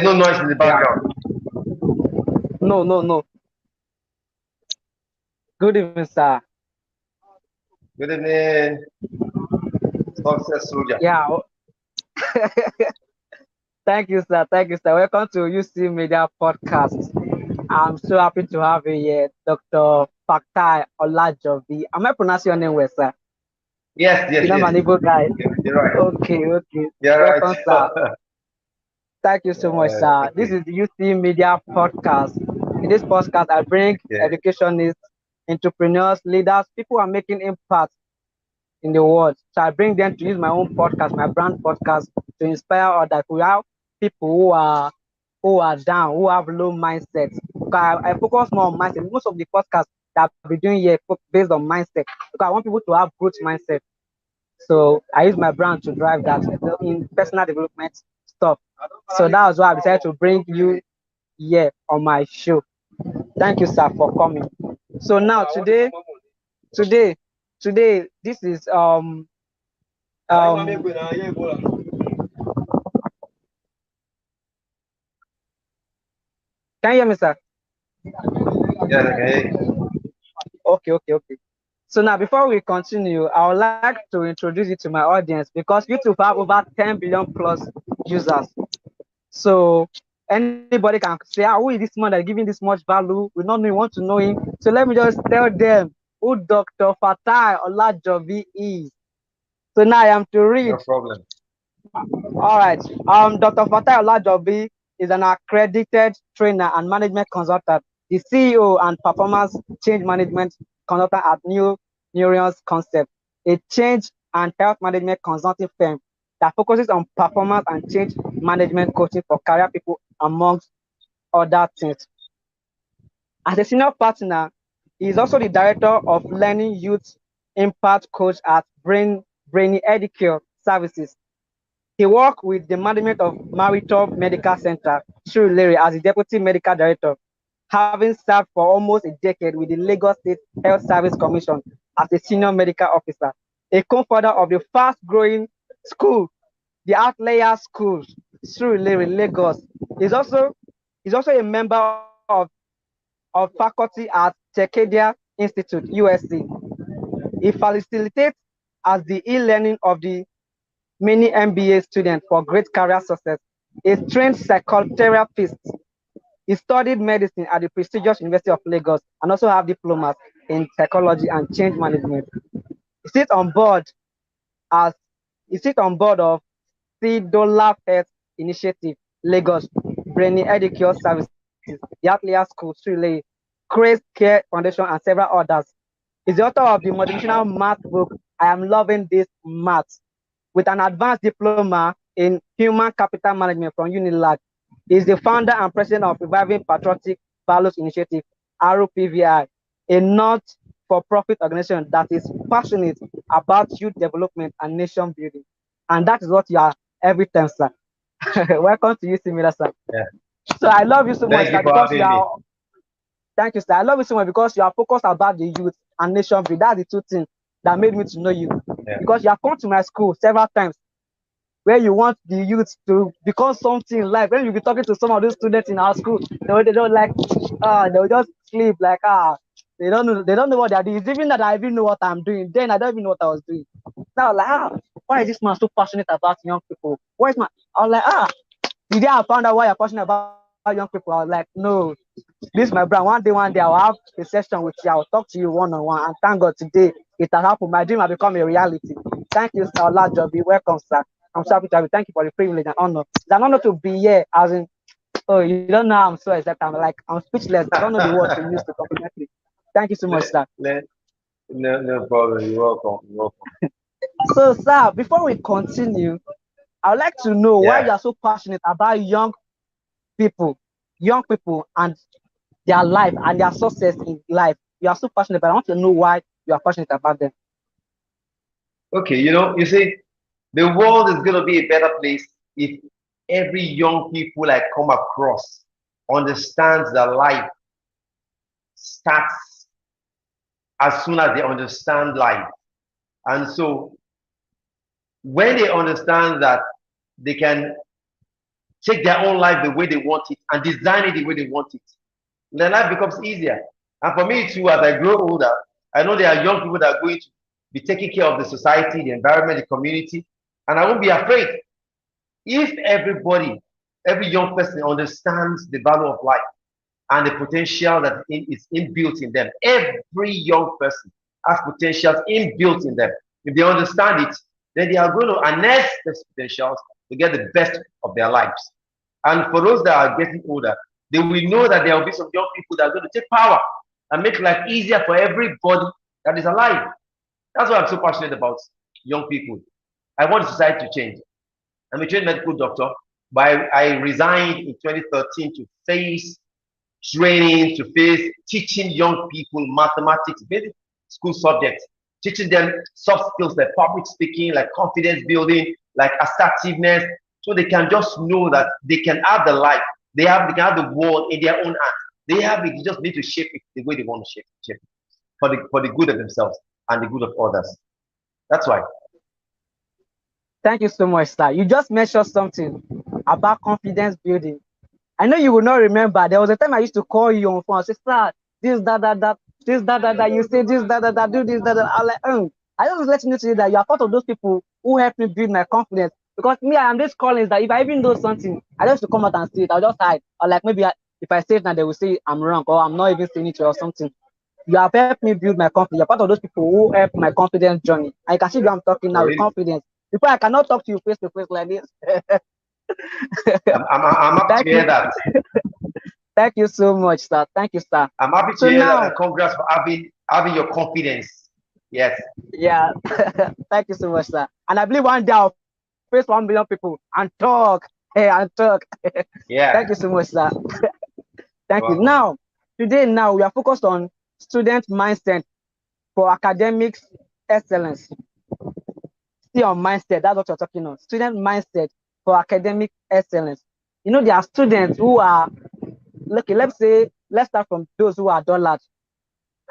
there's no noise in the background. No. Good evening, sir. Good evening, success soldier. Yeah. Thank you, sir. Thank you, sir. Welcome to UC Media Podcast. I'm so happy to have you here, Dr. Fatai Olajobi. Am I pronouncing your name well, sir? Yes. You know, my neighbor guy. You're right. Okay. You're Welcome, right. sir. Thank you so much, sir. This is the UC Media Podcast. In this podcast, I bring educationists, entrepreneurs, leaders, people who are making impact in the world. So I bring them to use my own podcast, my brand podcast, to inspire others. We have people who are down, who have low mindset. I focus more on mindset. Most of the podcasts that I'll be doing here based on mindset, because I want people to have growth mindset. So I use my brand to drive that in personal development stuff. So that was why I decided to bring you here on my show. Thank you, sir, for coming. So now today, this is can you hear me, sir? Yes, okay. Okay. So now, before we continue, I would like to introduce you to my audience because YouTube have over 10 billion plus users. So anybody can say, who is this man that is giving this much value? We don't know, we want to know him. So let me just tell them who Dr. Fatai Olajobi is. So now I am to read. No problem. All right. Dr. Fatai Olajobi is an accredited trainer and management consultant, the CEO and performance change management consultant at Neo-Neurons Concept, a change and health management consulting firm that focuses on performance and change management coaching for career people, amongst other things. As a senior partner, he is also the director of Learning Youth Impact Coach at Brainy Educare Services. He worked with the management of Maritol Medical Center, Surulere, as the Deputy Medical Director, having served for almost a decade with the Lagos State Health Service Commission as a Senior Medical Officer, a co-founder of the fast-growing school, the Outliers School, Surulere, Lagos. He's also a member of faculty at Tekedia Institute USA. He facilitates as the e-learning of the MiniMBA student for great career success. A trained psychotherapist. He studied medicine at the prestigious University of Lagos and also have diplomas in psychology and change management. He sits on board of CDOLA Health Initiative, Lagos, Brainy Educare Services, the Outliers School, Surulere, Grace Care Foundation, and several others. He's the author of the motivational math book, I Am Loving This Math, with an advanced diploma in human capital management from Unilag. He is the founder and president of Reviving Patriotic Values Initiative, ROPVI, a not-for-profit organization that is passionate about youth development and nation building. And that is what you are every time, sir. Welcome to UC Media, sir. Yeah. So I love you so much, Thank you for having me. Thank you, sir. I love you so much because you are focused about the youth and nation building. That's the two things that made me to know you. Yeah. Because you have come to my school several times where you want the youth to become something in life. When you be talking to some of those students in our school, they don't like, they will just sleep like, they don't know what they are doing. It's even that I even know what I'm doing. Then I don't even know what I was doing. Now like, why is this man so passionate about young people? Why is man? I was like, the day I found out why you're passionate about young people, I was like, no, this my brand. One day I'll have a session with you. I'll talk to you one-on-one. And thank God today it has happened. My dream has become a reality. Thank you, Sir Olajobi. Welcome, sir. I'm so happy to have you. Thank you for the privilege and honor. It's an honor to be here. As in, you don't know how I'm so excited. I'm speechless. I don't know the words to use to compliment you. Thank you so much, sir. No problem. You're welcome. So, sir, before we continue, I would like to know why you are so passionate about young people and their life and their success in life. You are so passionate, but I want to know why you are passionate about them. Okay, you see, the world is going to be a better place if every young people I come across understands that life starts as soon as they understand life. And so when they understand that they can take their own life the way they want it and design it the way they want it. Their life becomes easier. And for me too, as I grow older, I know there are young people that are going to be taking care of the society, the environment, the community, and I won't be afraid. If everybody, every young person understands the value of life and the potential that is inbuilt in them, every young person has potentials inbuilt in them. If they understand it, then they are going to harness these potentials to get the best of their lives. And for those that are getting older, they will know that there will be some young people that are going to take power and make life easier for everybody that is alive. That's why I'm so passionate about young people. I want society to change. I'm a trained medical doctor, but I resigned in 2013 to face training, to face teaching young people mathematics, basic school subjects, teaching them soft skills like public speaking, like confidence building, like assertiveness, so they can just know that they can have the life, they can have the world in their own hands. They just need to shape it the way they want to shape it for the good of themselves and the good of others. That's why. Thank you so much, sir. You just mentioned something about confidence building. I know you will not remember. There was a time I used to call you on phone and say, sir, this, that, you say this, that, do this, that. I'm like, I just let you know today that you are part of those people who helped me build my confidence. Because me, I'm just calling that if I even know something, I just to come out and say it. I'll just hide. Or like maybe if I say it now, they will say I'm wrong or I'm not even saying it or something. You have helped me build my confidence. You're part of those people who help my confidence journey. I can see you I'm talking now with confidence. Before I cannot talk to you face to face like this. I'm happy to hear that. Thank you so much, sir. Thank you, sir. I'm happy to hear that. Congrats for having your confidence. Yes. Yeah. Thank you so much, sir. And I believe one day I'll face 1 million people and talk. Hey, and talk. Yeah. Thank you so much, sir. Thank you. Now, today, we are focused on student mindset for academics excellence. Still on mindset, that's what you're talking on. Student mindset for academic excellence. You know, there are students who are, okay, let's start from those who are dullard.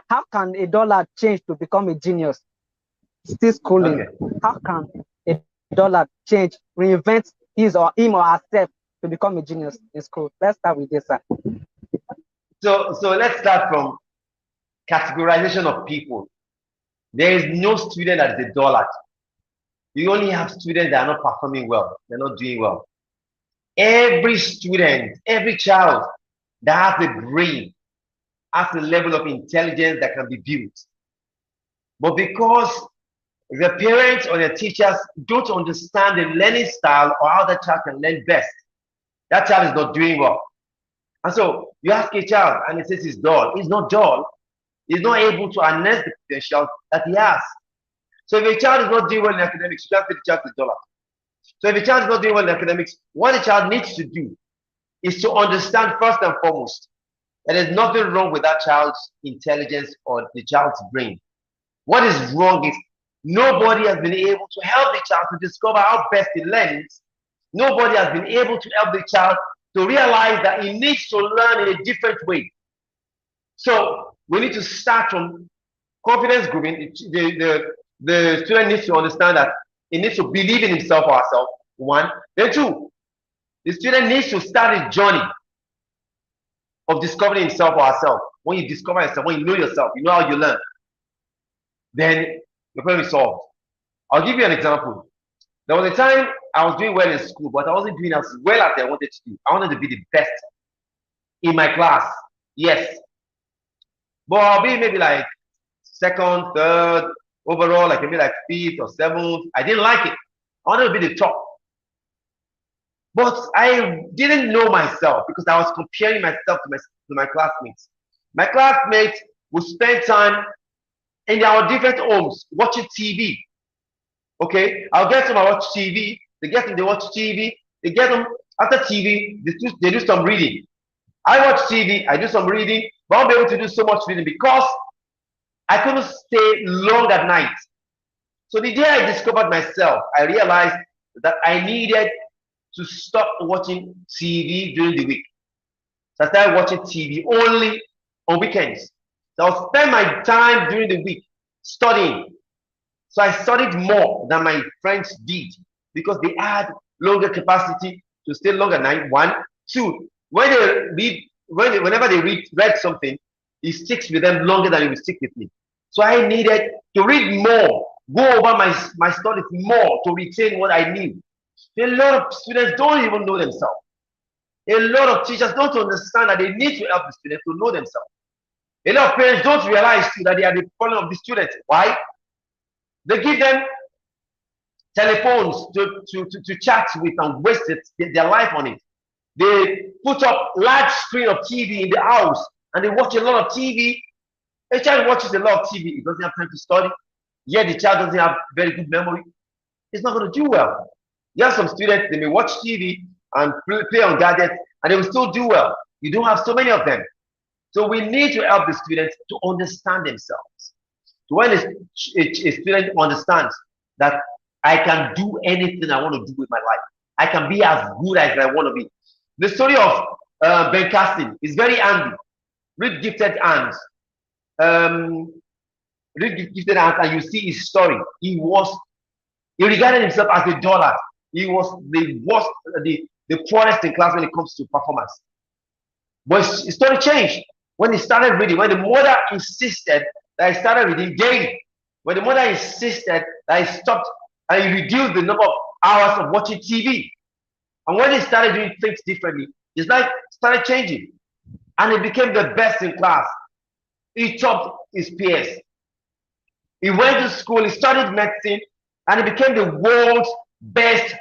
How can a dullard change to become a genius? Still schooling. Okay. How can a dullard change, reinvent him or herself to become a genius in school? Let's start with this, sir. So let's start from categorization of people. There is no student that is a dullard. You only have students that are not performing well. They're not doing well. Every student, every child that has a brain has a level of intelligence that can be built. But because the parents or the teachers don't understand the learning style or how that child can learn best, that child is not doing well. And so you ask a child and he says he's dull. He's not dull. He's not able to harness the potential that he has. So if a child is not doing well in academics, you can't say the child is dull. So if a child is not doing well in academics, what the child needs to do is to understand first and foremost that there's nothing wrong with that child's intelligence or the child's brain. What is wrong is nobody has been able to help the child to discover how best he learns. Nobody has been able to help the child to realize that he needs to learn in a different way. So we need to start from confidence grooming. The student needs to understand that he needs to believe in himself or herself, one. Then two, the student needs to start a journey of discovering himself or herself. When you discover yourself, when you know yourself, you know how you learn, then your problem is solved. I'll give you an example. There was a time I was doing well in school, but I wasn't doing as well as I wanted to do. I wanted to be the best in my class. Yes. But I'll be maybe like second, third, overall, like maybe like fifth or seventh. I didn't like it. I wanted to be the top. But I didn't know myself because I was comparing myself to my classmates. My classmates would spend time in our different homes watching TV. Okay, I'll get them, I watch TV. They get them, they watch TV. They get them after TV, they do some reading. I watch TV, I do some reading, but I won't be able to do so much reading because I couldn't stay long at night. So the day I discovered myself, I realized that I needed to stop watching TV during the week. So I started watching TV only on weekends. So I'll spend my time during the week studying. So I studied more than my friends did because they had longer capacity, to stay longer night. One, two. When they read, whenever they read something, it sticks with them longer than it will stick with me. So I needed to read more, go over my studies more to retain what I need. A lot of students don't even know themselves. A lot of teachers don't understand that they need to help the students to know themselves. A lot of parents don't realize too that they are the problem of the students. Why? They give them telephones to chat with and waste their life on it. They put up large screen of TV in the house and they watch a lot of TV. A child watches a lot of TV, it doesn't have time to study. Yet the child doesn't have very good memory. It's not going to do well. You have some students, they may watch TV and play on gadgets and they will still do well. You don't have so many of them. So we need to help the students to understand themselves. So when a student understands that I can do anything I want to do with my life, I can be as good as I want to be. The story of Ben Casting is very handy. Read Gifted Hands. Read Gifted Hands and you see his story. He regarded himself as a dollar. He was the worst, the poorest in class when it comes to performance. But his story changed when he started reading. When the mother insisted that he started reading daily. When the mother insisted that he stopped and he reduced the number of hours of watching TV. And when he started doing things differently, his life started changing. And he became the best in class. He topped his peers. He went to school, he studied medicine, and he became the world's best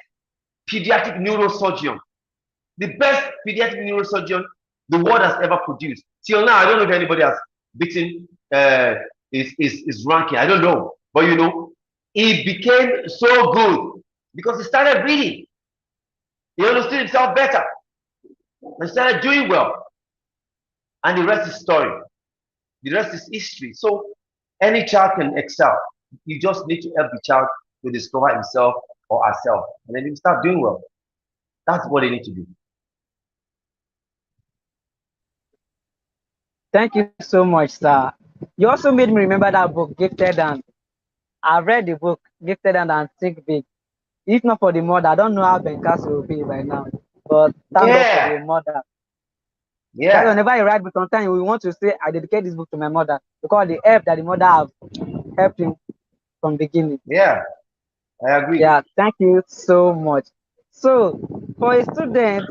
pediatric neurosurgeon. The best pediatric neurosurgeon the world has ever produced. Till now, I don't know if anybody has beaten his ranking. I don't know. But you know, he became so good because he started reading. He understood himself better. He started doing well. And the rest is story. The rest is history. So any child can excel. You just need to help the child to discover himself or herself. And then he will start doing well. That's what they need to do. Thank you so much, sir. You also made me remember that book, Gifted Hand. I read the book, Gifted Hand and Think Big. If not for the mother, I don't know how Benkasi will be right now. But thank God for the mother. Yeah. Whenever I write, but sometimes we want to say, I dedicate this book to my mother because the help that the mother have helped him from beginning. Yeah, I agree. Yeah, thank you so much. So, for a student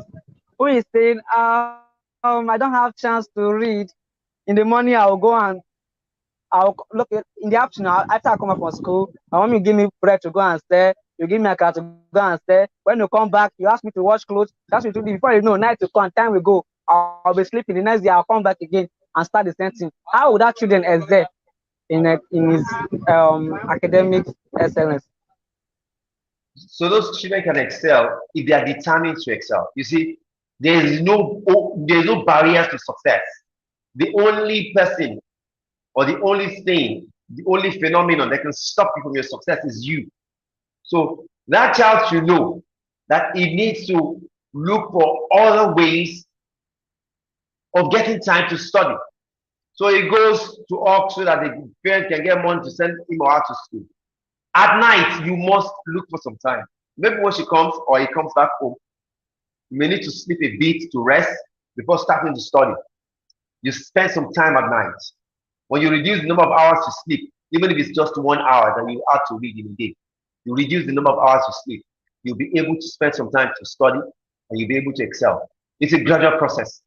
who is saying, I don't have chance to read, in the morning I'll go and I'll look at, in the afternoon after I come up from school. My mom will give me bread to go and stay. You give me a car to go and stay. When you come back, you ask me to wash clothes. That's what you do. Before you know, night to come, time will go. I'll be sleeping. The next day I'll come back again and start the same thing. How would that children excel in his academic excellence? So those children can excel if they are determined to excel. You see, there's no barriers to success. The only person or the only thing, the only phenomenon that can stop you from your success is you. So that child should know that he needs to look for other ways of getting time to study. So he goes to work so that the parents can get money to send him or her to school. At night, you must look for some time. Maybe when she comes or he comes back home, you may need to sleep a bit to rest before starting to study. You spend some time at night. When you reduce the number of hours to sleep, even if it's just 1 hour that you have to read in a day, you reduce the number of hours to sleep, you'll be able to spend some time to study and you'll be able to excel. It's a gradual process.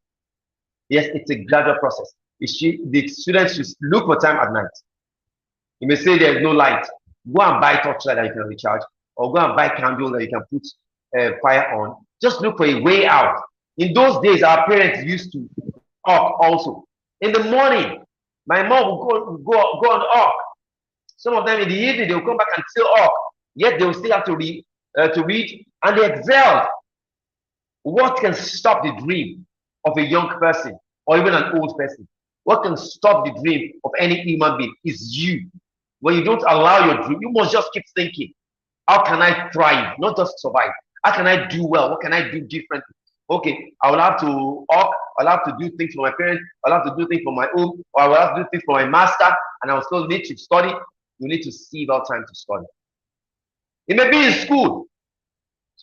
Yes, it's a gradual process. The students should look for time at night. You may say there's no light. Go and buy torchlight that you can recharge, or go and buy candle that you can put fire on. Just look for a way out. In those days, our parents used to walk also. In the morning, my mom would go on walk. Some of them in the evening, they will come back and still walk. Yet they will still have to read, and they excel. What can stop the dream of a young person or even an old person? What can stop the dream of any human being is you. When you don't allow your dream, you must just keep thinking, how can I thrive, not just survive? How can I do well? What can I do differently? Okay, I will have to walk, I'll have to do things for my parents, I'll have to do things for my home, or I will have to do things for my master, and I will still need to study. You need to seize out time to study. It may be in school.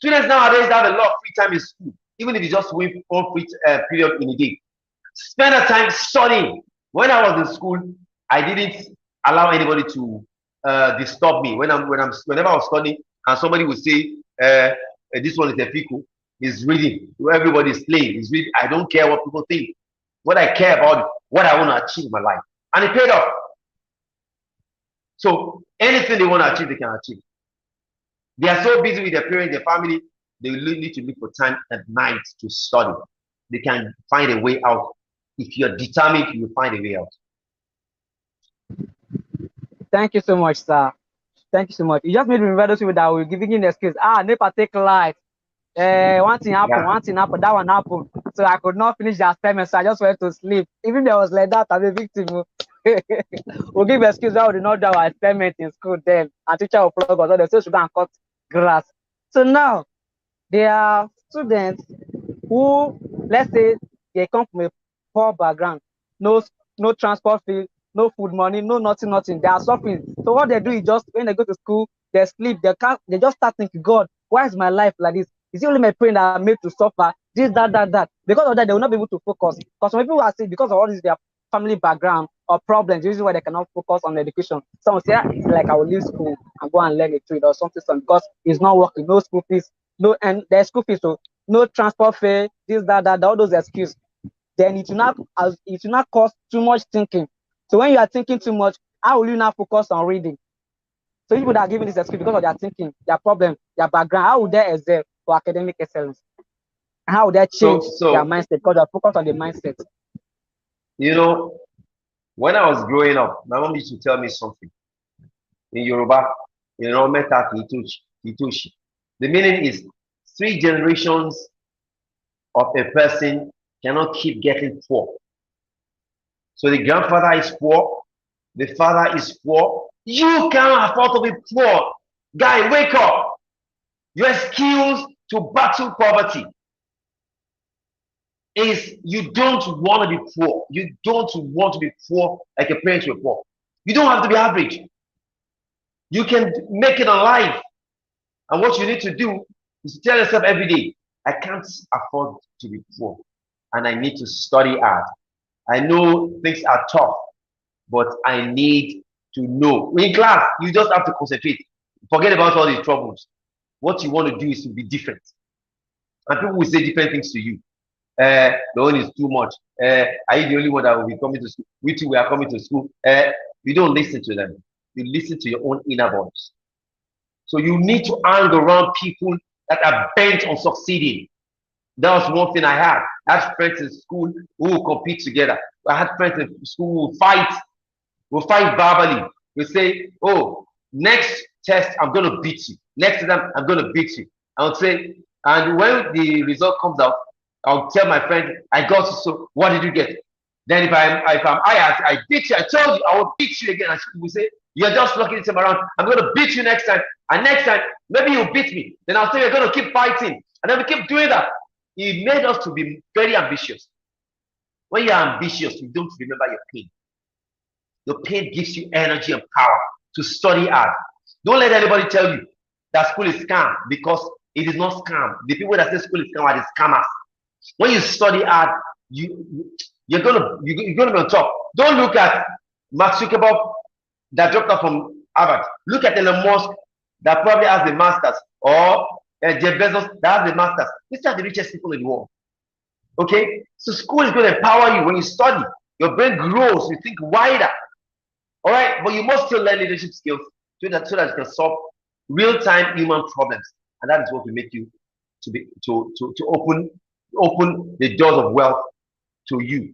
Students nowadays have a lot of free time in school, even if you just wait one free period in a day. Spend that time studying. When I was in school, I didn't allow anybody to disturb me. Whenever I was studying, and somebody would say, "This one is a fico," he's reading. Everybody is playing. He's reading. I don't care what people think. What I care about is what I want to achieve in my life, and it paid off. So anything they want to achieve, they can achieve. They are so busy with their parents, their family, they need to look for time at night to study. They can find a way out. If you're determined, you will find a way out. Thank you so much, sir. Thank you so much. You just made me remember those people that were giving you an excuse. NEPA take light. One thing happened, one thing happened, that one happened. So I could not finish the assignment, so I just went to sleep. Even there was like that, I'm a victim. We'll give excuse that we did not do our assignment in school then. And teacher will plug us, so they say should go and cut grass. So now, there are students who, let's say, they come from a poor background, no transport fee, no food money, no nothing. They are suffering. So what they do is just when they go to school, they sleep, they just start thinking, God, why is my life like this? Is it only my pain that I'm made to suffer? This, that. Because of that, they will not be able to focus. Because some people are saying because of all this, their family background or problems, the reason why they cannot focus on education. Some will say, like, I will leave school and go and learn a trade or something, because it's not working, no school fees, no, and there's school fees, so no transport fare, this, that, all those excuses. Then it will not cause too much thinking. So when you are thinking too much, how will you not focus on reading? So people that are giving this excuse because of their thinking, their problem, their background, how would they excel for academic excellence? How would they change their mindset because they're focused on the mindset? You know, when I was growing up, my mom used to tell me something. In Yoruba, meta kitushi. The meaning is 3 generations of a person cannot keep getting poor. So the grandfather is poor, the father is poor. You cannot afford to be poor. Guy, wake up. Your skills to battle poverty is you don't want to be poor. You don't want to be poor like your parents were poor. You don't have to be average. You can make it in life. And what you need to do is to tell yourself every day, I can't afford to be poor. And I need to study hard. I know things are tough, but I need to know. In class, you just have to concentrate. Forget about all the troubles. What you want to do is to be different. And people will say different things to you. The one is too much. Are you the only one that will be coming to school? We two, we are coming to school. You don't listen to them. You listen to your own inner voice. So you need to hang around people that are bent on succeeding. That was one thing I had. I had friends in school who will compete together. I had friends in school who will fight. We'll fight verbally. We'll say, oh, next test, I'm going to beat you. Next time, I'm going to beat you. I'll say, and when the result comes out, I'll tell my friend, I got you, so what did you get? Then if I beat you, I told you, I will beat you again. And she will say, you're just looking him around. I'm going to beat you next time. And next time, maybe you beat me. Then I'll say, we're going to keep fighting. And then we keep doing that. He made us to be very ambitious. When you're ambitious, you don't remember your pain. Your pain gives you energy and power to study hard. Don't let anybody tell you that school is scam, because it is not scam. The people that say school is scam are the scammers. When you study hard, you're gonna be on top. Don't look at Mark Zuckerberg that dropped out from Harvard. Look at Elon Musk that probably has the masters, or Jeff Bezos that has the masters. These are the richest people in the world. Okay, so school is going to empower you. When you study, your brain grows. You think wider. All right, but you must still learn leadership skills so that you can solve real-time human problems, and that is what will make you to open the doors of wealth to you.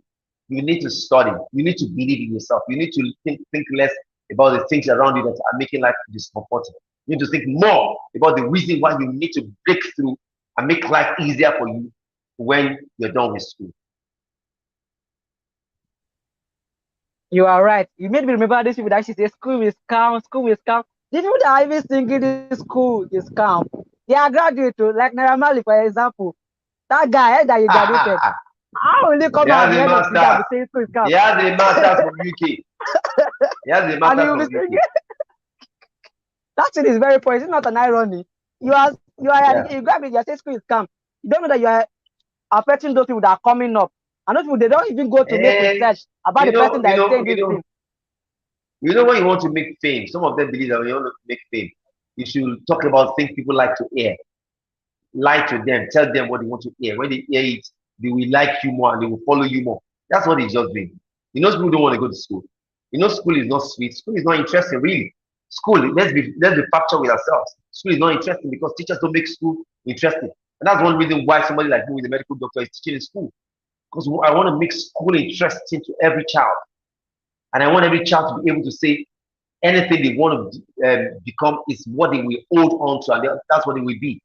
You need to study. You need to believe in yourself. You need to think less about the things around you that are making life discomforting. You need to think more about the reason why you need to break through and make life easier for you when you're done with school. You are right. You made me remember these people that actually say school is scam, school is scam. These people that are even thinking this school is scam, they are graduates, like Naira Marley, for example. That guy that you graduated, how will you come out at the end of the day and say school is scam? He has a master from UK. He has a master from UK. That thing is very poor. It's not an irony. You are you grab it, you say school is calm. You don't know that you are affecting those people that are coming up. And those people, they don't even go to make And research about you the person know, you that is know, saying you this know, thing. you know when you want to make fame, some of them believe that when you want to make fame, you should talk about things people like to hear. Lie to them, tell them what they want to hear. When they hear it, they will like you more and they will follow you more. That's what he's just doing. You know, people don't want to go to school. You know, school is not sweet. School is not interesting, really. School, let's be factual with ourselves. School is not interesting because teachers don't make school interesting. And that's one reason why somebody like me, the medical doctor, is teaching in school. Because I want to make school interesting to every child. And I want every child to be able to say anything they want to become is what they will hold on to, and that's what they will be.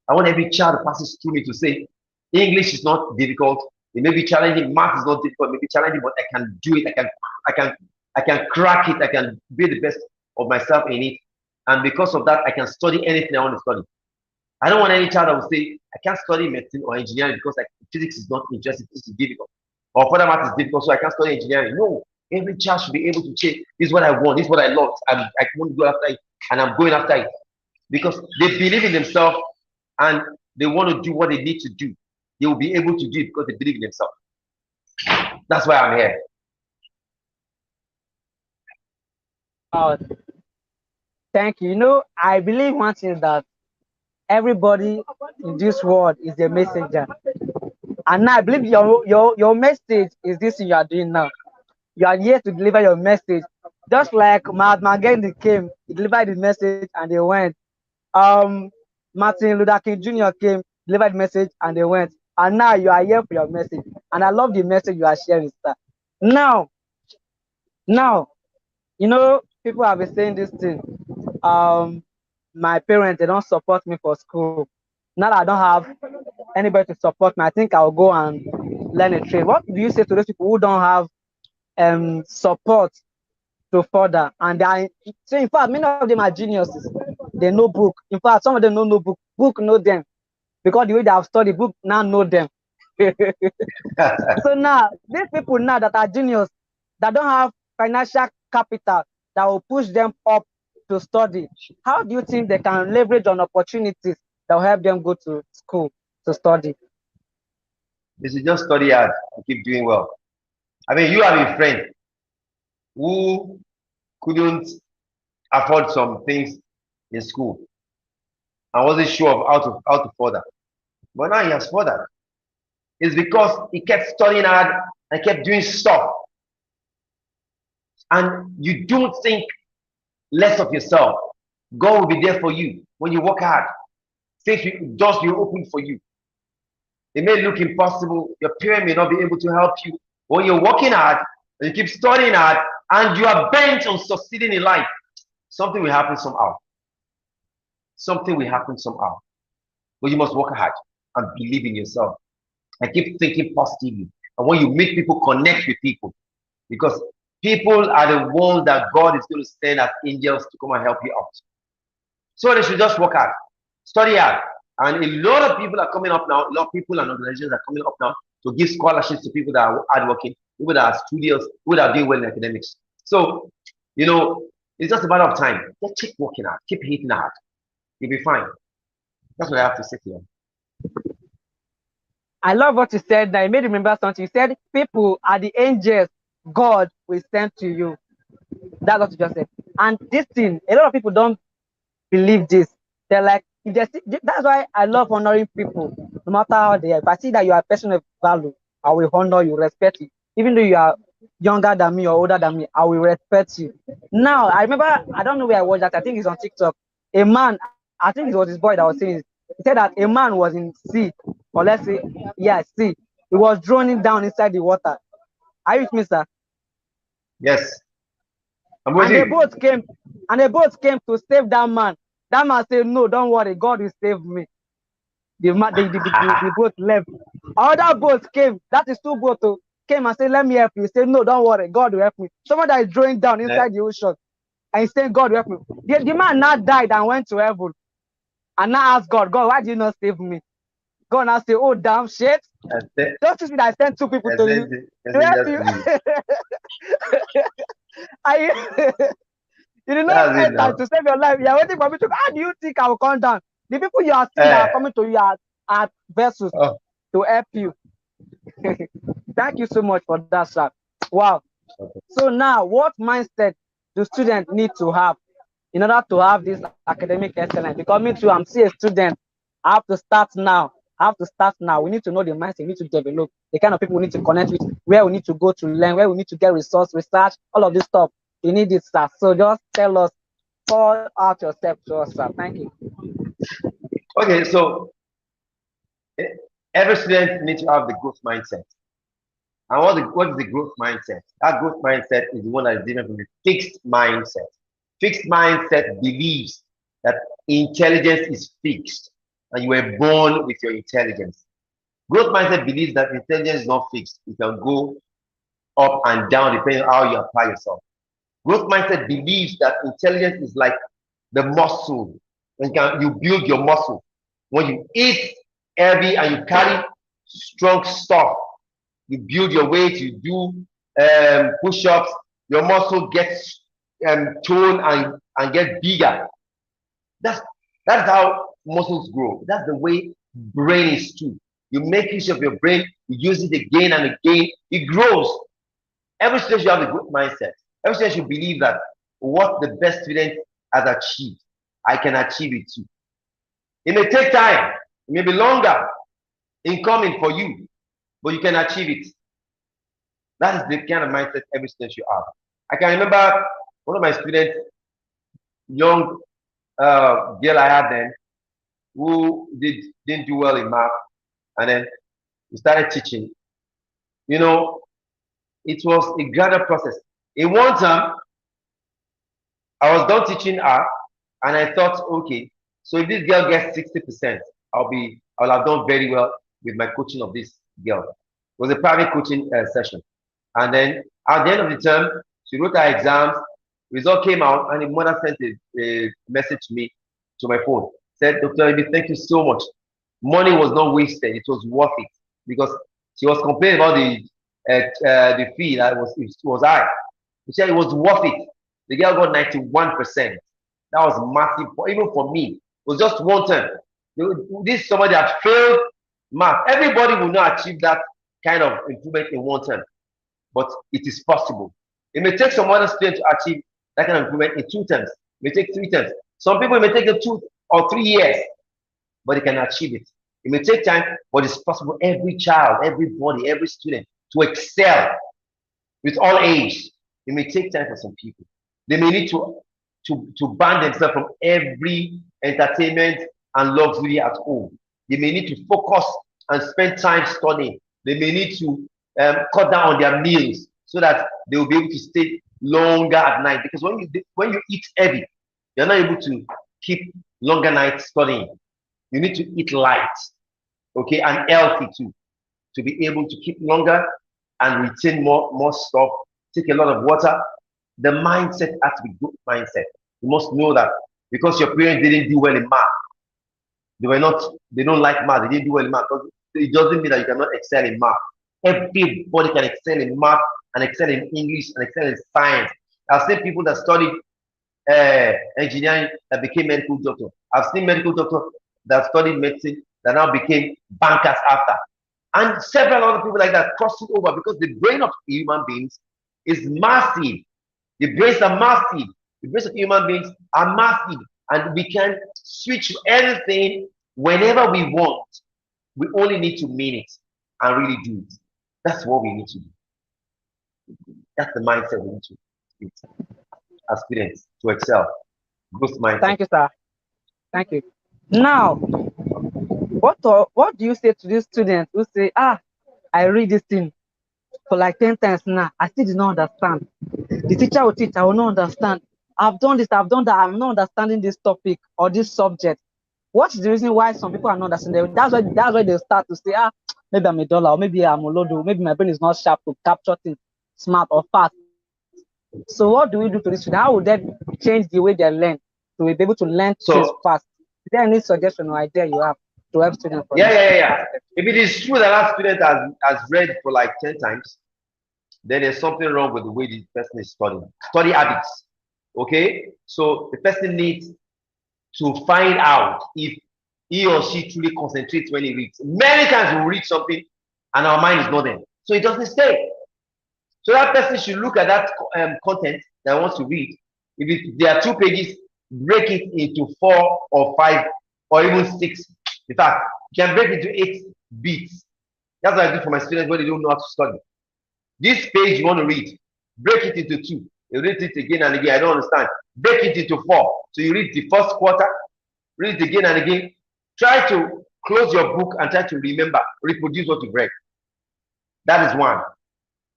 I want every child that passes through me to say, English is not difficult. It may be challenging. Math is not difficult. It may be challenging, but I can do it. I can, I can crack it. I can be the best of myself in it. And because of that, I can study anything I want to study. I don't want any child that will say, I can't study medicine or engineering because like, physics is not interesting. This is difficult. Or further math is difficult, so I can't study engineering. No, every child should be able to say, this is what I want. This is what I love. I want to go after it, and I'm going after it because they believe in themselves and they want to do what they need to do. They will be able to do it because they believe in themselves. That's why I'm here. Thank you. You know, I believe one thing is that everybody in this world is a messenger. And now I believe your message is this thing you are doing now. You are here to deliver your message. Just like Mahatma Gandhi came, he delivered the message and they went. Um, Martin Luther King Jr. came, delivered the message and they went. And now you are here for your message. And I love the message you are sharing, sir. Now, you know, people have been saying this thing. My parents, they don't support me for school. Now that I don't have anybody to support me, I think I'll go and learn a trade. What do you say to those people who don't have support to further? And so in fact, many of them are geniuses. They know book. In fact, some of them don't know book. Book know them because the way they have studied book now know them. So now these people now that are genius that don't have financial capital that will push them up to study, how do you think they can leverage on opportunities that will help them go to school to study? They should just study hard and keep doing well. I mean, you have a friend who couldn't afford some things in school and wasn't sure of how to further. But now he has furthered. It's because he kept studying hard and kept doing stuff. And you don't think less of yourself. God will be there for you when you work hard. Things doors will open for you. It may look impossible. Your parent may not be able to help you. When you're working hard and you keep studying hard and you are bent on succeeding in life, something will happen somehow. Something will happen somehow. But you must work hard and believe in yourself and keep thinking positively. And when you meet people, connect with people. Because people are the ones that God is going to send as angels to come and help you out. So they should just work hard, study hard. And a lot of people are coming up now, a lot of people and organizations are coming up now to give scholarships to people that are hardworking, people that are studious, people that are doing well in academics. So, you know, it's just a matter of time. Just keep working hard, keep hitting hard. You'll be fine. That's what I have to say to you. I love what you said. Now, you made me remember something. You said people are the angels God will send to you. That's what you just said. And this thing, a lot of people don't believe this. They're like, if they see, that's why I love honoring people, no matter how they are. If I see that you are a person of value, I will honor you, respect you. Even though you are younger than me or older than me, I will respect you. Now, I remember, I don't know where I watched that. I think it's on TikTok. A man, I think it was his boy that was saying it. He said that a man was in sea, or let's say, yeah, sea. He was droning down inside the water. Are you with me, sir? Yes. I'm with And the you. boat came, to save that man. That man said, "No, don't worry, God will save me." The boat left. Other boats came. That is two boats came and said, "Let me help you." He said, "No, don't worry, God will help me." Someone that is drawing down inside the ocean, and he said, "God will help me." The man now died and went to heaven, and now asked God, "God, why did you not save me?" God now say, "Oh damn shit! Don't you see that I sent two people to you to help you?" I, you did not That's it enter now. to save your life. You are waiting for me to. How do you think I will come down The people you are seeing that are coming to you are vessels to help you. Thank you so much for that, sir. Wow. So now, what mindset do students need to have in order to have this academic excellence? Because me too, I'm still a student. I have to start now. We need to know the mindset we need to develop, the kind of people we need to connect with, where we need to go to learn, where we need to get research, all of this stuff. We need it, sir. So just tell us, pour out yourself to us, sir. Thank you. Okay, so every student needs to have the growth mindset. And what is the growth mindset? That growth mindset is the one that is different from the fixed mindset. Fixed mindset believes that intelligence is fixed and you were born with your intelligence. Growth mindset believes that intelligence is not fixed. It can go up and down depending on how you apply yourself. Growth mindset believes that intelligence is like the muscle. You build your muscle. When you eat heavy and you carry strong stuff, you build your weight, you do push-ups, your muscle gets toned and get bigger. That's how muscles grow. That's the way brain is too. You make use of your brain, you use it again and again, it grows. Every student should have a good mindset. Every student should believe that what the best student has achieved, I can achieve it too. It may take time, it may be longer in coming for you, but you can achieve it. That is the kind of mindset every student should have. I can remember one of my students, young girl I had then, who didn't do well in math, and then we started teaching. You know, it was a gradual process. In one term, I was done teaching her, and I thought, okay, so if this girl gets 60%, I'll have done very well with my coaching of this girl. It was a private coaching session. And then at the end of the term, she wrote her exams, result came out, and the mother sent a message to me to my phone. Said, Dr. Olajobi, thank you so much. Money was not wasted, it was worth it. Because she was complaining about the fee that was high. She said it was worth it. The girl got 91%. That was massive, even for me. It was just one term. This is somebody that failed math. Everybody will not achieve that kind of improvement in one term, but it is possible. It may take some other students to achieve that kind of improvement in 2 terms. It may take 3 terms. Some people may take 2 or 3 years, but they can achieve it. It may take time, but it's possible. Every child, everybody, every student to excel with all age. It may take time for some people. They may need to ban themselves from every entertainment and luxury at home. They may need to focus and spend time studying. They may need to cut down on their meals so that they will be able to stay longer at night. Because when you eat heavy, you're not able to keep longer nights studying. You need to eat light, okay, and healthy too, to be able to keep longer and retain more stuff. Take a lot of water. The mindset has to be good mindset. You must know that because your parents didn't do well in math, they don't like math, they didn't do well in math. It doesn't mean that you cannot excel in math. Everybody can excel in math and excel in English and excel in science. I've seen people that studied engineering that became medical doctor. I've seen medical doctors that studied medicine that now became bankers after. And several other people like that crossing over because the brain of human beings is massive. The brains are massive. The brains of human beings are massive. And we can switch to anything whenever we want. We only need to mean it and really do it. That's what we need to do. That's the mindset we need to do as students to excel. Growth mindset. Thank you, sir. Thank you. Now, what do you say to these students who say, I read this thing for like 10 times now, I still do not understand. The teacher will teach, I will not understand. I've done this, I've done that, I'm not understanding this topic or this subject. What is the reason why some people are not understanding? That's why they start to say, maybe I'm a dollar, or maybe I'm a lodo, maybe my brain is not sharp to capture things smart or fast. So what do we do to this? How would that change the way they learn to be able to learn things fast? Is there any suggestion or idea you have to help students? Yeah. If it is true that that student has read for like 10 times, then there's something wrong with the way this person is studying. Study habits. Okay? So the person needs to find out if he or she truly concentrates when he reads. Many times we read something and our mind is not there. So it doesn't stay. So that person should look at that content that wants to read. If there are 2 pages, break it into 4 or 5 or even 6. In fact, you can break it into 8 bits. That's what I do for my students when they don't know how to study. This page you want to read, break it into 2. You read it again and again. I don't understand. Break it into 4. So you read the first quarter, read it again and again. Try to close your book and try to remember, reproduce what you've read. That is 1.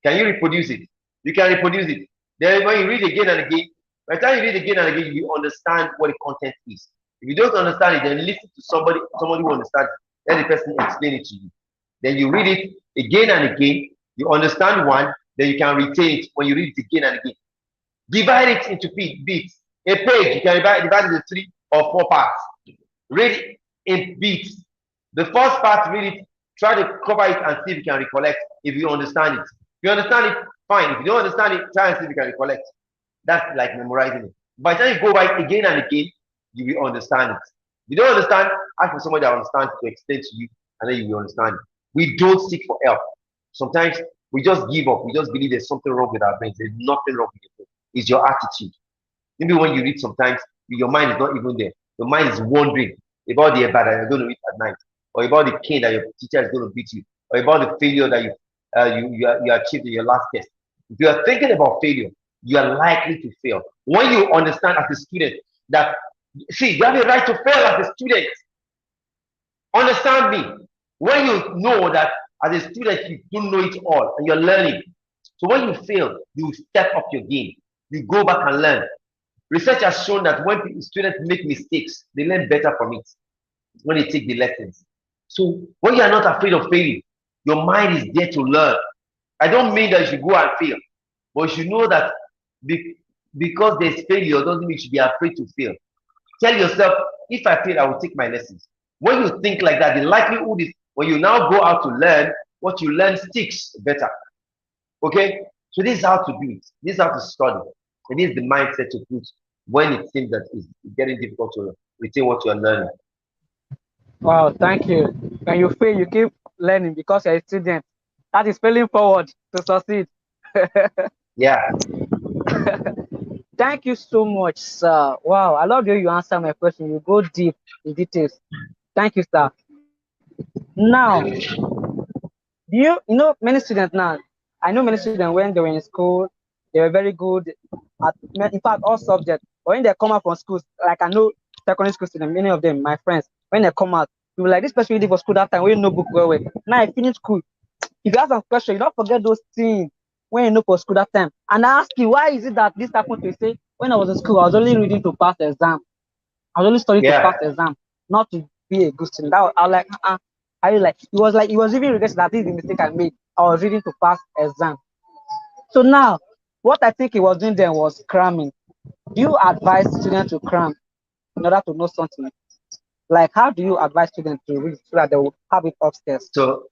Can you reproduce it? You can reproduce it. Then when you read again and again, by the time you read again and again, you understand what the content is. If you don't understand it, then listen to somebody who understands it. Let the person explain it to you. Then you read it again and again. You understand one, then you can retain it when you read it again and again. Divide it into bits. A page, you can divide it into 3 or 4 parts. Read it in bits. The first part, read it, try to cover it and see if you can recollect if you understand it. If you understand it, fine. If you don't understand it, try and see if you can recollect. That's like memorizing it. By the time you go by it again and again, you will understand it. If you don't understand, ask for somebody that understands to explain to you, and then you will understand it. We don't seek for help. Sometimes we just give up. We just believe there's something wrong with our brains. There's nothing wrong with it. It's your attitude. Maybe when you read sometimes, your mind is not even there. Your mind is wondering about the bad that you're going to read at night, or about the cane that your teacher is going to beat you, or about the failure that you achieved in your last test. If you are thinking about failure, you are likely to fail. When you understand as a student that, see, you have a right to fail as a student. Understand me. When you know that as a student, you don't know it all and you're learning. So when you fail, you step up your game. You go back and learn. Research has shown that when students make mistakes, they learn better from it when they take the lessons. So when you are not afraid of failing, your mind is there to learn. I don't mean that you should go and fail, but you should know that because there's failure doesn't mean you should be afraid to fail. Tell yourself, if I fail, I will take my lessons. When you think like that, the likelihood is when you now go out to learn, what you learn sticks better. Okay? So this is how to do it. This is how to study. And this is the mindset to put when it seems that it's getting difficult to retain what you're learning. Wow, thank you. When you fail, you keep learning because you're a student. That is failing forward to succeed. Yeah. Thank you so much, sir. Wow, I love the way you answer my question. You go deep in details. Thank you, sir. Now, many students now, I know many students when they were in school, they were very good at, in fact, all subjects. But when they come out from school, like I know secondary school students, many of them, my friends, when they come out, you like, this person reading for school that time, when you know book well. Now I finish school. If you ask some question, you don't forget those things when you know for school that time. And I ask you, why is it that this happened to say, when I was in school, I was only reading to pass exam. I was only studying to pass exam, not to be a good student. I was like, it was even regretting that this is the mistake I made. I was reading to pass exam. So now, what I think he was doing then was cramming. Do you advise students to cram in order to know something? Like, how do you advise students to read so that they will have it upstairs? So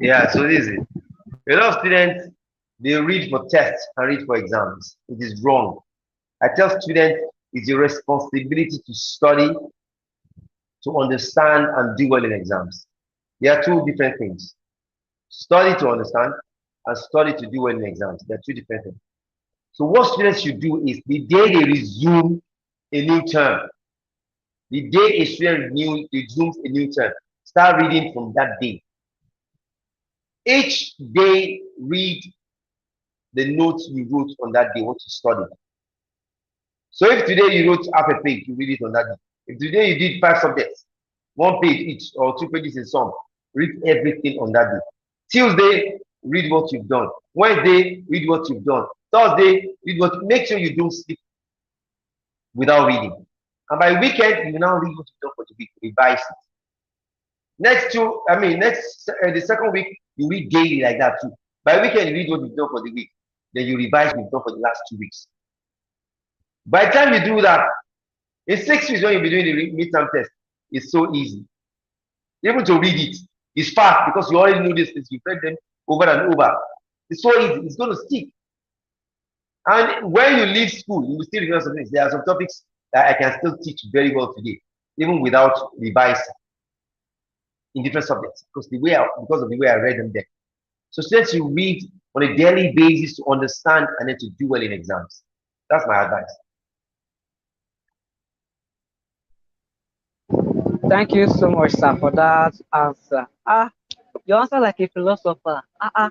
this is it. A lot of students, they read for tests and read for exams. It is wrong. I tell students it's your responsibility to study, to understand, and do well in exams. There are 2 different things. Study to understand and study to do well in exams. There are 2 different things. So what students should do is the day they resume a new term, the day a student resumes a new term, start reading from that day. Each day, read the notes you wrote on that day, what you studied. So if today you wrote half a page, you read it on that day. If today you did 5 subjects, 1 page each or 2 pages in some, read everything on that day. Tuesday, read what you've done. Wednesday, read what you've done. Thursday, make sure you don't sleep without reading. And by weekend, you now read what you've done for the week, revise it. The second week, you read daily like that too. By weekend, you read what you've done for the week. Then you revise what you've done for the last 2 weeks. By the time you do that, in 6 weeks when you'll be doing the midterm test, it's so easy. Even to read it, it's fast because you already know these things. You've read them over and over. It's so easy. It's going to stick. And when you leave school, you will still remember some things. There are some topics that I can still teach very well today, even without revising. in different subjects because of the way I read them there. So students should read on a daily basis to understand and then to do well in exams. That's my advice. Thank you so much, sir, for that answer. You answer like a philosopher. I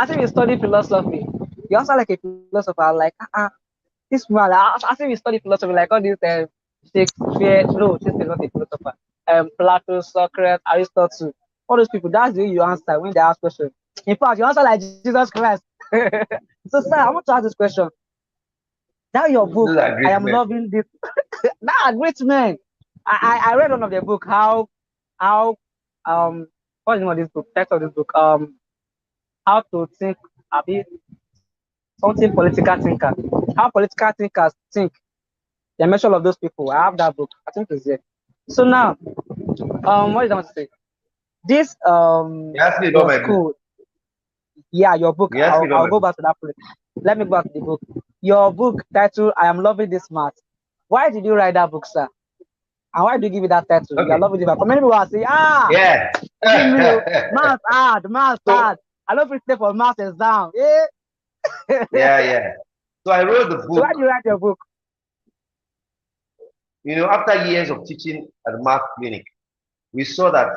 think you study philosophy. You answer like a philosopher, like this man. I think you study philosophy, like all these Shakespeare. No, Shakespeare is not a philosopher. Plato, Socrates, Aristotle. All those people. That's the way you answer when they ask questions. In fact, you answer like Jesus Christ. So, sir, I want to ask this question. That your book, Those are I great am men. loving this. That great man. I read one of the book. How what is the name of this book? Text of this book. How to think. Something political thinker. How political thinkers think. The measure of those people. I have that book. I think it's there. So now, what did I want to say? This You asked me about your my book. school. Yeah, your book. You asked me about I'll my go book. back to that place. Let me go back to the book. Your book title, I Am Loving This Math. Why did you write that book, sir? And why do you give it that title? You are Okay. loving this math. For many people are saying, Yeah. is it me? Math hard. So, I don't prepare for math exam. Eh? yeah. So I wrote the So why book, do you write your book? after years of teaching at the math clinic, we saw that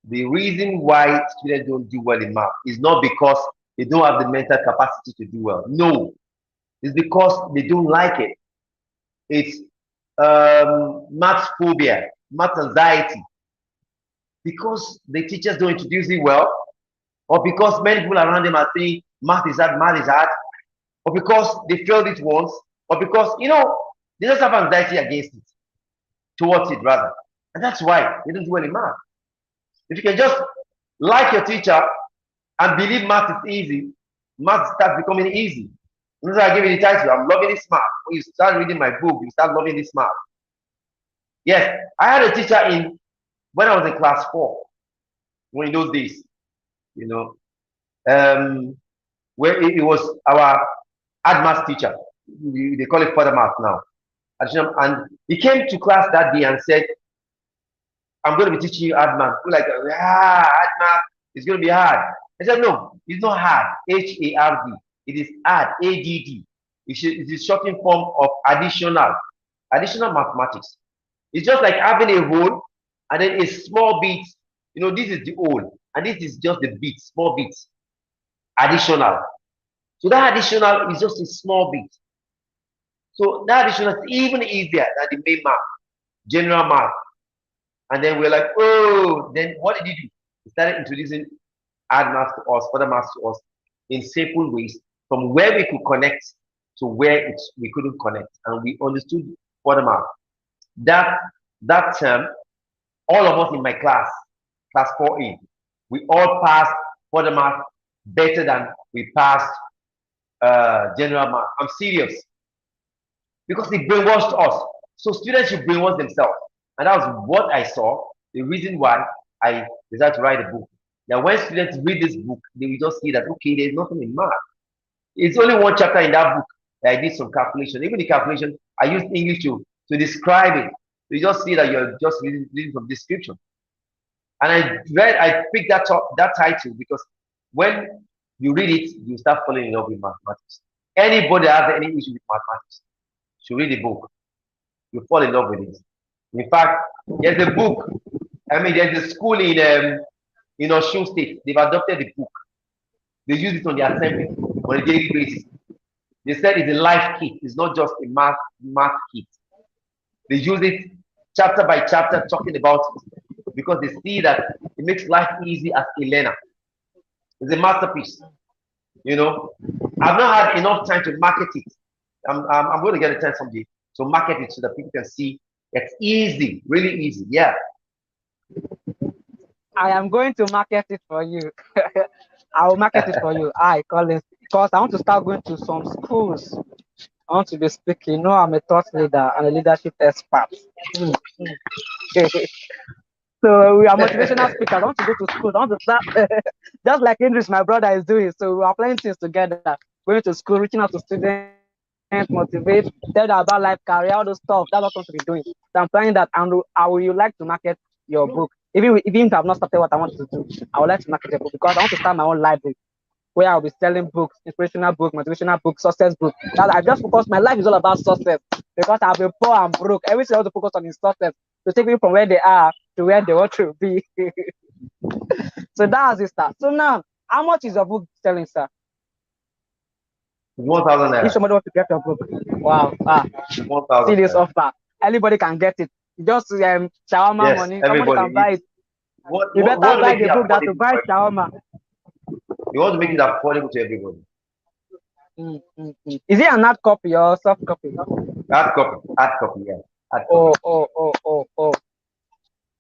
the reason why students don't do well in math is not because they don't have the mental capacity to do well. No, it's because they don't like it. It's math phobia, math anxiety. Because the teachers don't introduce it well, or because many people around them are saying math is hard, or because they failed it once, or because, they just have anxiety against it, towards it rather. And that's why they don't do well in math. If you can just like your teacher and believe math is easy, math starts becoming easy. That's why I give you the title, I'm loving this math. When you start reading my book, you start loving this math. Yes, I had a teacher when I was in class 4, in those days, where it was our ad math teacher. They call it further math now. And he came to class that day and said, I'm going to be teaching you ad math. We're like, ad math, it's going to be hard. I said, no, it's not hard. HARD. It is add, ADD. It is shortened form of additional mathematics. It's just like having a whole and then a small bit. This is the whole, and this is just the bit, small bit. Additional. So that additional is just a small bit. So that additional is even easier than the main math, general math. And then we're like, oh, then what did he do? He started introducing add math to us, further math to us in simple ways from where we could connect to where we couldn't connect. And we understood further math. That term, all of us in my class 4A, we all passed further math better than we passed general math. I'm serious. Because they brainwashed us. So students should brainwash themselves. And that was what I saw, the reason why I decided to write a book. Now, when students read this book, they will just see that, okay, there's nothing in math. It's only one chapter in that book that I did some calculation. Even the calculation, I used English to describe it. You just see that you're just reading some description. And I picked that title because when you read it, you start falling in love with mathematics. Anybody that has any issue with mathematics should read the book. You fall in love with it. In fact, there's a book. There's a school in Osun State. They've adopted the book. They use it on the assembly on a daily basis. They said it's a life kit. It's not just a math kit. They use it chapter by chapter, talking about it because they see that it makes life easy as a learner. It's a masterpiece. I've not had enough time to market it. I'm going to get a time someday to market it so that people can see it's easy, really easy. Yeah. I am going to market it for you. I will market it for you. I call it because I want to start going to some schools. I want to be speaking. I'm a thought leader and a leadership expert. So we are motivational speakers. I want to go to school. I want to start just like Idris, my brother, is doing. So we are planning things together, going to school, reaching out to students, motivate, tell them about life, career, all those stuff. That's what I want to be doing. So I'm planning that, and I would like to market your book. Even if I've not started what I want to do, I would like to market your book because I want to start my own library where I'll be selling books, inspirational books, motivational books, success books. That I just focus. My life is all about success because I've been poor and broke. Everything I want to focus on is success to take people from where they are to where they want to be. So that's it, sir. So now, how much is your book selling, sir? 1,000 If naira. somebody wants to get your book, wow, 1,000 see this naira. offer. Anybody can get it. Just shawarma Yes, money. Somebody everybody. can buy it. What, You what, better what buy make the it book that to affordable buy for shawarma. you want to make it affordable to everybody. Is it an hard copy or soft copy? Hard copy, yeah. Hard copy. Oh.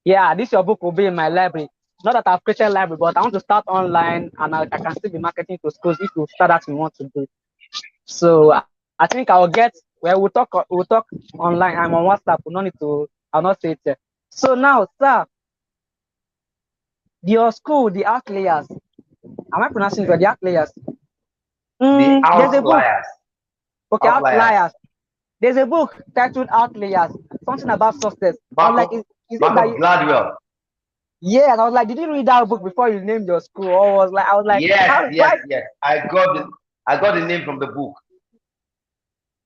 Yeah, this your book will be in my library. Not that I've created a library, but I want to start online and I can still be marketing to schools if you start that you want to do. So I think I'll get we'll talk online. I'm on WhatsApp. We don't need to I'll not say it here. So now, sir, your school, the Outliers. Am I pronouncing it right? The Outliers. The There's a book. outliers. Okay, Outliers. Outliers. There's a book titled Outliers, something about success. I was like, is it by Malcolm Gladwell. yeah, and I was like, did you read that book before you named your school? Or I was like, Yes, how yes, why yes. I got the name from the book.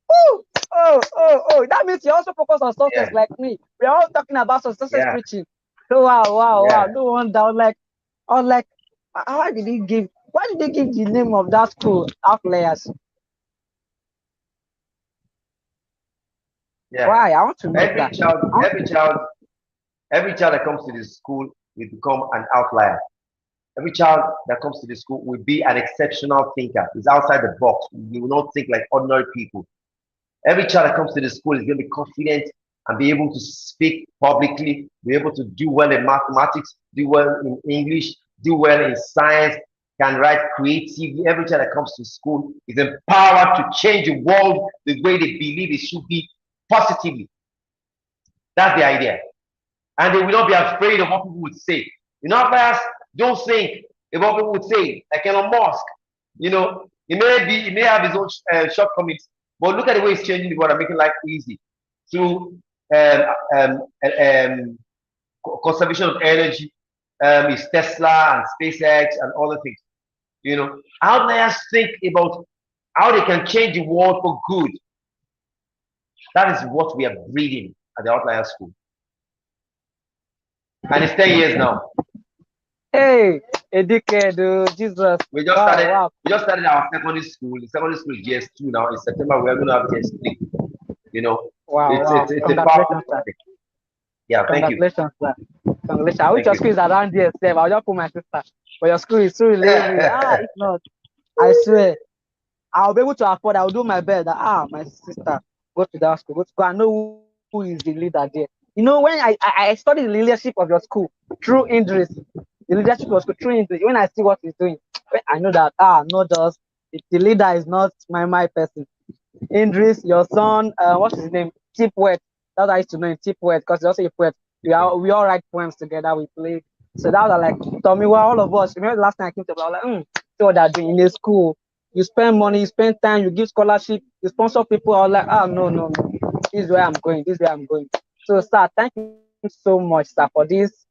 oh, that means you also focus on success Yeah, like me. We're all talking about success yeah, preaching. So wow. yeah. No wonder I was like, why did they give the name of that school Outliers? Yeah. Why? I want to know Every that. child, every child, every child that comes to this school will become an outlier. Every child that comes to the school will be an exceptional thinker. He's outside the box. He will not think like ordinary people. Every child that comes to the school is going to be confident and be able to speak publicly, be able to do well in mathematics, do well in English, do well in science, can write creatively. Every child that comes to school is empowered to change the world the way they believe it should be positively. That's the idea. And they will not be afraid of what people would say. You know, players don't think about what people would say. Like Elon Musk, he may have his own shortcomings, but look at the way he's changing the world and making life easy through um, um, um, conservation of energy, his Tesla and SpaceX and other things. Outliers think about how they can change the world for good. That is what we are breeding at the Outliers School. And it's 10 years now. Hey, a decade, Jesus. We just started our secondary school. The secondary school is GS2 now. In September, we're going to have GS3. It's a powerful project. Yeah, thank you. Congratulations, sir. Congratulations. I wish your school is around here, Steve. I'll just put my sister. But your school is Surulere. If not, I swear, I'll be able to afford. I'll do my best. My sister, go to that school. Go to school. I know who is the leader there. When I studied the leadership of your school through Idris, the leadership of your school through Idris, when I see what he's doing, I know that, not just, the leader is not my person. Idris, your son, what's his name? Tip Wet. That's what I used to know him, Tip Wet, because he's also a poet. We all write poems together, we play. So that was like, Tommy, well, all of us, remember the last time I came to, I was like, see what they're doing in the school. You spend money, you spend time, you give scholarship, you sponsor people. I was like, no. This is where I'm going. So, sir, thank you so much, sir, for this,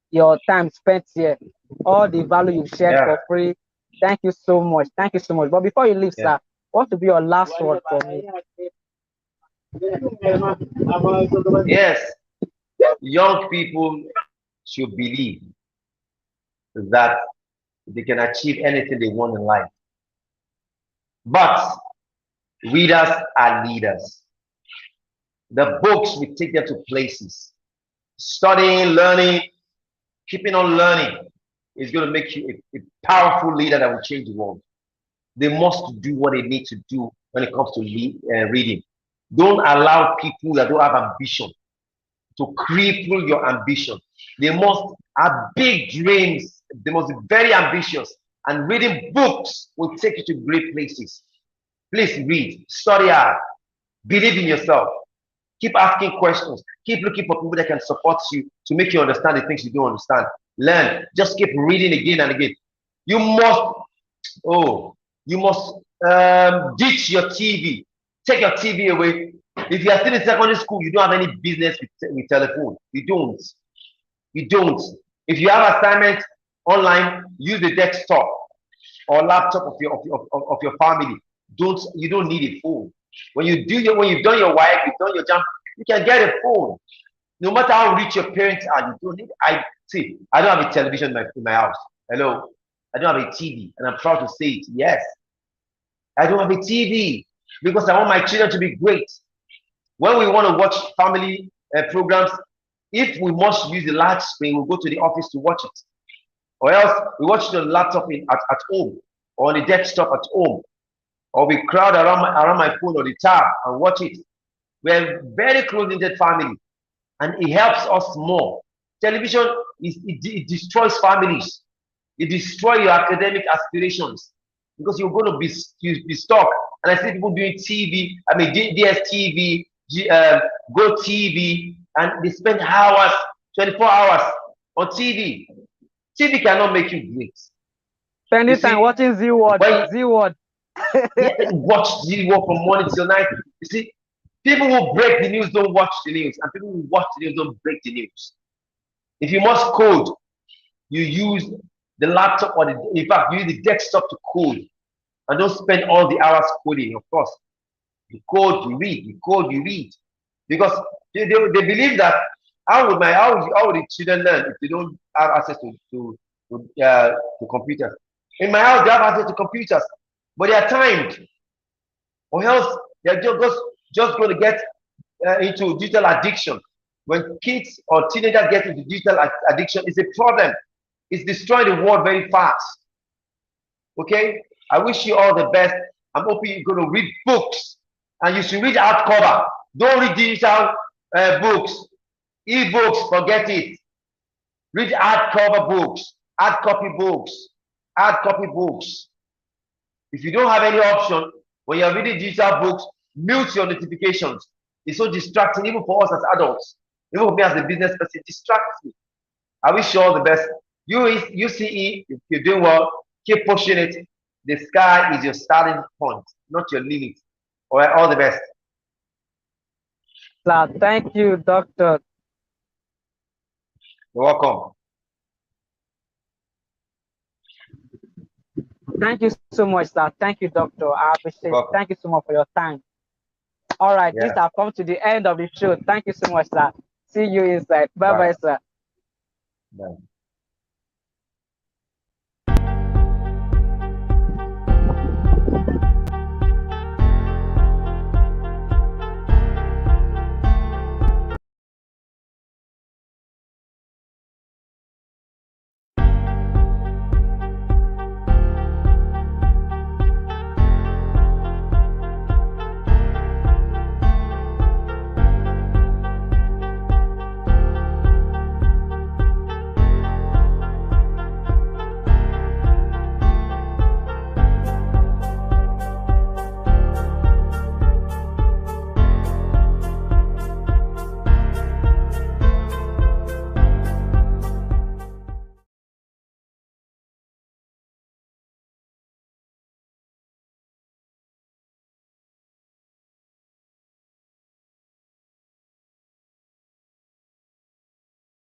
your time spent here. All the value you've shared for free. Thank you so much. But before you leave, sir, what to be your last word for me? Yes, young people should believe that they can achieve anything they want in life. But readers are leaders. The books will take them to places. Studying, learning, keeping on learning is going to make you a powerful leader that will change the world. They must do what they need to do when it comes to reading. Don't allow people that don't have ambition to cripple your ambition. They must have big dreams. They must be very ambitious. And reading books will take you to great places. Please read, study hard, believe in yourself. Keep asking questions. Keep looking for people that can support you to make you understand the things you don't understand. Learn. Just keep reading again and again. You must ditch your TV. Take your TV away. If you are still in secondary school, you don't have any business with telephone. You don't. You don't. If you have assignments online, use the desktop or laptop of your family. You don't need a phone. When you've done your wife, you've done your jump, you can get a phone. No matter how rich your parents are, you don't need. I don't have a television in my house. Hello, I don't have a TV, and I'm proud to say it. Yes, I don't have a TV because I want my children to be great. When we want to watch family programs, if we must use the large screen, we'll go to the office to watch it. Or else we watch it on the laptop at home or on the desktop at home. Or we crowd around my phone or the tab and watch it. We're a very close-knit family and it helps us more. Television, it destroys families. It destroys your academic aspirations because you're going to be stuck. And I see people doing TV, DSTV, Go TV, and they spend hours, 24 hours on TV. TV cannot make you great. Spending time watching Z-Word. Yeah, watch Z-Word from morning till night. You see, people who break the news don't watch the news, and people who watch the news don't break the news. If you must code, you use the laptop or in fact, you use the desktop to code, and don't spend all the hours coding. Of course, you code, you read, you code, you read, because they believe that how would the children learn if they don't have access to computers? In my house, they have access to computers, but they are timed, or else they're just going to get into digital addiction. When kids or teenagers get into digital addiction, it's a problem. It's destroying the world very fast. Okay, I wish you all the best. I'm hoping you're going to read books, and you should read hardcover. Don't read digital books. E-books, forget it. Read hardcover books, hard copy books. If you don't have any option, when you're reading digital books, mute your notifications. It's so distracting, even for us as adults. Even for me as a business person, it distracts me. I wish you all the best. UCE, if you're doing well, keep pushing it. The sky is your starting point, not your limit. All right, all the best. Thank you, Doctor. You're welcome. Thank you so much, sir. Thank you, Doctor. I appreciate it. Thank you so much for your time. All right, this has come to the end of the show. Thank you so much, sir. See you inside. Bye-bye, sir. Bye.